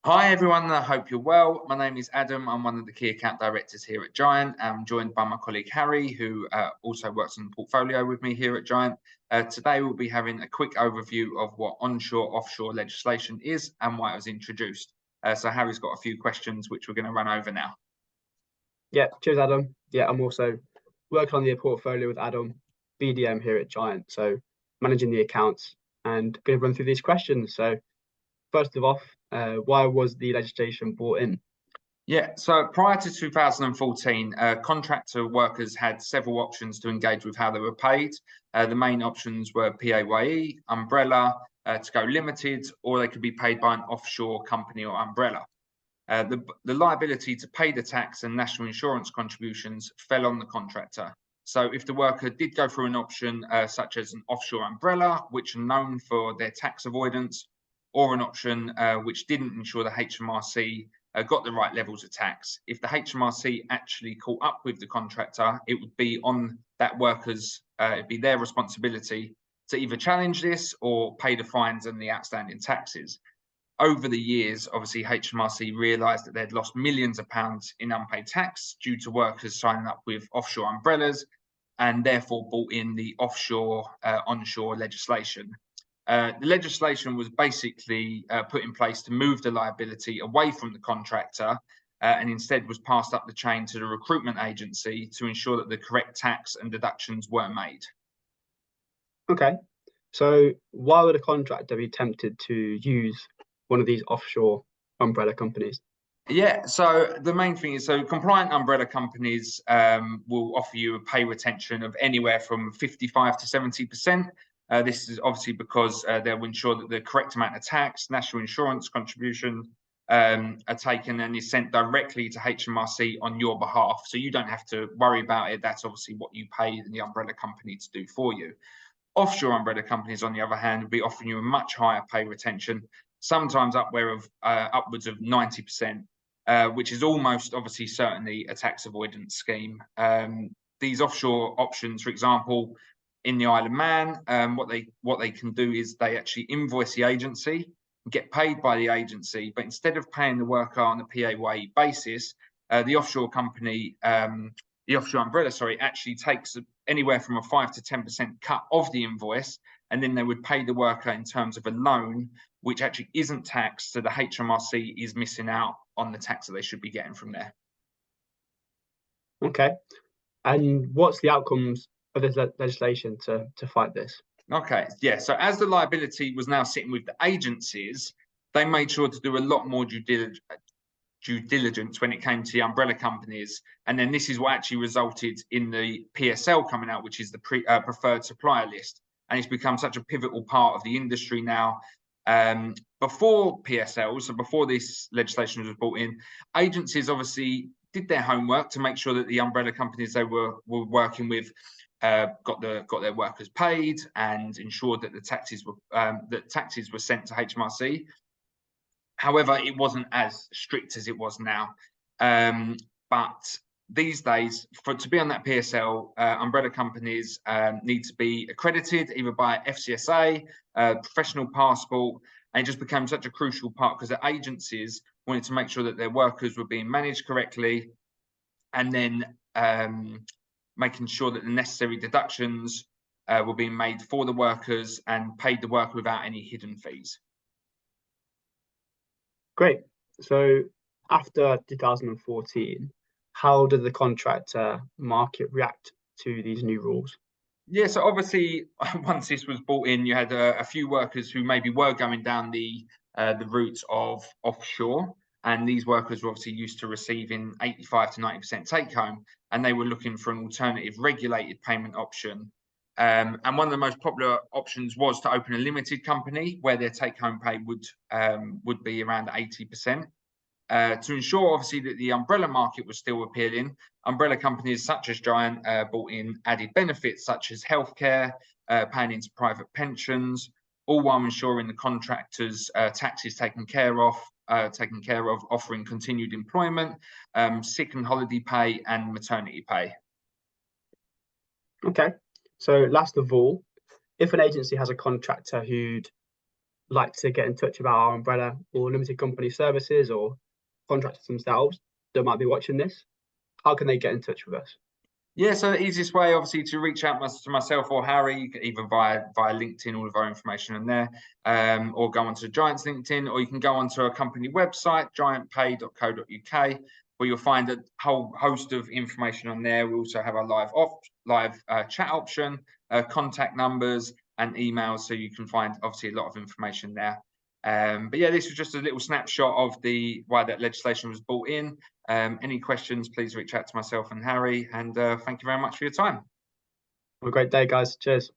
Hi everyone, I hope you're well. My name is Adam. I'm one of the key account directors here at Giant. I'm joined by my colleague Harry, who also works on the portfolio with me here at Giant. Today we'll be having a quick overview of what onshore offshore legislation is and why it was introduced. So Harry's got a few questions which we're going to run over now. Yeah, cheers, Adam. Yeah, I'm also working on the portfolio with Adam, BDM here at Giant. So managing the accounts and going to run through these questions. So first of all, why was the legislation brought in? Yeah, so prior to 2014, contractor workers had several options to engage with how they were paid. The main options were PAYE, umbrella, to go limited, or they could be paid by an offshore company or umbrella. The liability to pay the tax and national insurance contributions fell on the contractor. So if the worker did go through an option such as an offshore umbrella, which are known for their tax avoidance, or an option which didn't ensure the HMRC got the right levels of tax. If the HMRC actually caught up with the contractor, it would be on that worker's, it'd be their responsibility to either challenge this or pay the fines and the outstanding taxes. Over the years, obviously, HMRC realised that they'd lost millions of pounds in unpaid tax due to workers signing up with offshore umbrellas and therefore brought in the offshore onshore legislation. The legislation was basically put in place to move the liability away from the contractor and instead was passed up the chain to the recruitment agency to ensure that the correct tax and deductions were made. Okay, so why would a contractor be tempted to use one of these offshore umbrella companies? Yeah, so the main thing is, so compliant umbrella companies will offer you a pay retention of anywhere from 55 to 70%. This is obviously because they'll ensure that the correct amount of tax, national insurance contributions are taken and is sent directly to HMRC on your behalf. So you don't have to worry about it. That's obviously what you pay the umbrella company to do for you. Offshore umbrella companies, on the other hand, will be offering you a much higher pay retention, sometimes upwards of 90%. Which is almost obviously certainly a tax avoidance scheme. These offshore options, for example, in the Isle of Man, what they can do is they actually invoice the agency, get paid by the agency, but instead of paying the worker on a PAYE basis, the offshore company, the offshore umbrella, actually takes anywhere from a 5 to 10% cut of the invoice, and then they would pay the worker in terms of a loan, which actually isn't taxed, so the HMRC is missing out on the tax that they should be getting from there. Okay, and what's the outcomes of this legislation to fight this? Okay, yeah, so as the liability was now sitting with the agencies, they made sure to do a lot more due diligence when it came to the umbrella companies. And then this is what actually resulted in the PSL coming out, which is the preferred supplier list. And it's become such a pivotal part of the industry now. Before PSL, so before this legislation was brought in, agencies obviously did their homework to make sure that the umbrella companies they were working with got their workers paid and ensured that the taxes were sent to HMRC. However, it wasn't as strict as it was now. But these days, to be on that PSL, umbrella companies need to be accredited either by FCSA, professional passport, and it just became such a crucial part because the agencies wanted to make sure that their workers were being managed correctly, and then making sure that the necessary deductions were being made for the workers and paid the worker without any hidden fees. Great. So after 2014, how did the contractor market react to these new rules? Yeah, so obviously, once this was brought in, you had a few workers who maybe were going down the route of offshore, and these workers were obviously used to receiving 85 to 90% take home, and they were looking for an alternative regulated payment option. And one of the most popular options was to open a limited company where their take home pay would be around 80%. To ensure, obviously, that the umbrella market was still appealing, umbrella companies such as Giant brought in added benefits such as healthcare, paying into private pensions, all while ensuring the contractors' taxes taken care of, offering continued employment, sick and holiday pay, and maternity pay. Okay, so last of all, if an agency has a contractor who'd like to get in touch about our umbrella or limited company services, or contractors themselves that might be watching this, how can they get in touch with us? Yeah, so the easiest way, obviously, to reach out to myself or Harry, even via LinkedIn, all of our information in there, or go onto Giant's LinkedIn, or you can go onto our company website, giantpay.co.uk, where you'll find a whole host of information on there. We also have our live chat option, contact numbers, and emails, so you can find obviously a lot of information there. But yeah, this was just a little snapshot of why that legislation was brought in. Any questions, please reach out to myself and Harry, and thank you very much for your time. Have a great day, guys. Cheers.